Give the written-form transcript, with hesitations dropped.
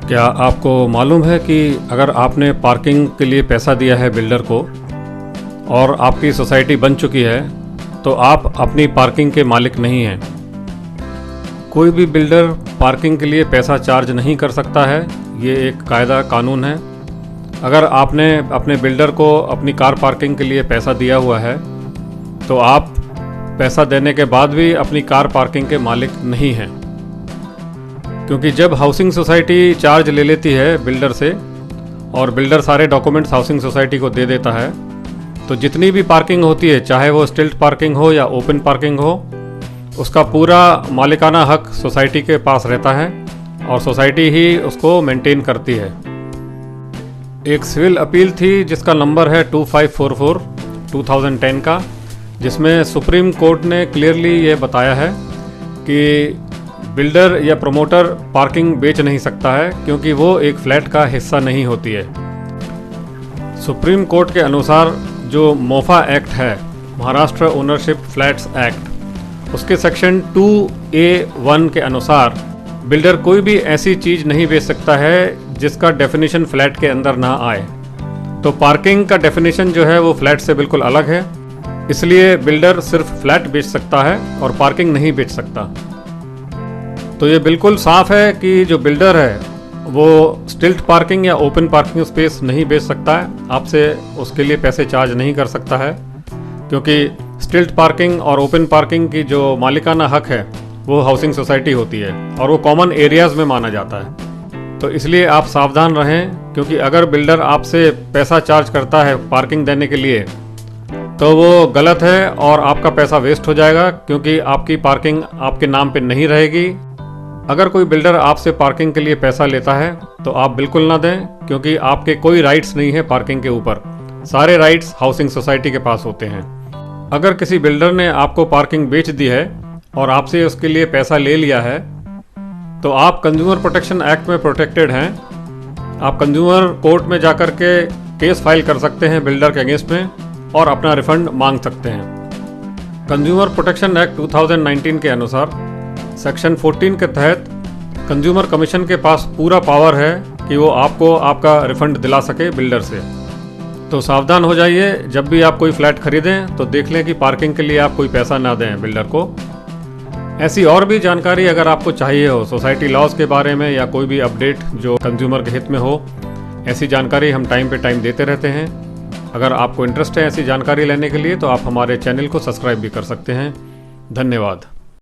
क्या आपको मालूम है कि अगर आपने पार्किंग के लिए पैसा दिया है बिल्डर को और आपकी सोसाइटी बन चुकी है तो आप अपनी पार्किंग के मालिक नहीं हैं। कोई भी बिल्डर पार्किंग के लिए पैसा चार्ज नहीं कर सकता है, ये एक कायदा कानून है। अगर आपने अपने बिल्डर को अपनी कार पार्किंग के लिए पैसा दिया हुआ है तो आप पैसा देने के बाद भी अपनी कार पार्किंग के मालिक नहीं हैं, क्योंकि जब हाउसिंग सोसाइटी चार्ज ले लेती है बिल्डर से और बिल्डर सारे डॉक्यूमेंट्स हाउसिंग सोसाइटी को दे देता है तो जितनी भी पार्किंग होती है, चाहे वो स्टिल्ट पार्किंग हो या ओपन पार्किंग हो, उसका पूरा मालिकाना हक सोसाइटी के पास रहता है और सोसाइटी ही उसको मेंटेन करती है। एक सिविल अपील थी जिसका नंबर है 2544 2010 का, जिसमें सुप्रीम कोर्ट ने क्लियरली ये बताया है कि बिल्डर या प्रमोटर पार्किंग बेच नहीं सकता है क्योंकि वो एक फ्लैट का हिस्सा नहीं होती है। सुप्रीम कोर्ट के अनुसार जो मोफा एक्ट है, महाराष्ट्र ओनरशिप फ्लैट्स एक्ट, उसके सेक्शन 2A1 के अनुसार बिल्डर कोई भी ऐसी चीज़ नहीं बेच सकता है जिसका डेफिनेशन फ्लैट के अंदर ना आए। तो पार्किंग का डेफिनेशन जो है वो फ्लैट से बिल्कुल अलग है, इसलिए बिल्डर सिर्फ फ्लैट बेच सकता है और पार्किंग नहीं बेच सकता। तो ये बिल्कुल साफ है कि जो बिल्डर है वो स्टिल्ट पार्किंग या ओपन पार्किंग स्पेस नहीं बेच सकता है, आपसे उसके लिए पैसे चार्ज नहीं कर सकता है, क्योंकि स्टिल्ट पार्किंग और ओपन पार्किंग की जो मालिकाना हक है वो हाउसिंग सोसाइटी होती है और वो कॉमन एरियाज़ में माना जाता है। तो इसलिए आप सावधान रहें, क्योंकि अगर बिल्डर आपसे पैसा चार्ज करता है पार्किंग देने के लिए तो वो गलत है और आपका पैसा वेस्ट हो जाएगा, क्योंकि आपकी पार्किंग आपके नाम पे नहीं रहेगी। अगर कोई बिल्डर आपसे पार्किंग के लिए पैसा लेता है तो आप बिल्कुल ना दें, क्योंकि आपके कोई राइट्स नहीं है पार्किंग के ऊपर, सारे राइट्स हाउसिंग सोसाइटी के पास होते हैं। अगर किसी बिल्डर ने आपको पार्किंग बेच दी है और आपसे उसके लिए पैसा ले लिया है तो आप कंज्यूमर प्रोटेक्शन एक्ट में प्रोटेक्टेड हैं। आप कंज्यूमर कोर्ट में जाकर के केस फाइल कर सकते हैं बिल्डर के अगेंस्ट में और अपना रिफंड मांग सकते हैं। कंज्यूमर प्रोटेक्शन एक्ट 2019 के अनुसार सेक्शन 14 के तहत कंज्यूमर कमीशन के पास पूरा पावर है कि वो आपको आपका रिफंड दिला सके बिल्डर से। तो सावधान हो जाइए, जब भी आप कोई फ्लैट खरीदें तो देख लें कि पार्किंग के लिए आप कोई पैसा ना दें बिल्डर को। ऐसी और भी जानकारी अगर आपको चाहिए हो सोसाइटी लॉज के बारे में या कोई भी अपडेट जो कंज्यूमर के हित में हो, ऐसी जानकारी हम टाइम पे टाइम देते रहते हैं। अगर आपको इंटरेस्ट है ऐसी जानकारी लेने के लिए तो आप हमारे चैनल को सब्सक्राइब भी कर सकते हैं। धन्यवाद।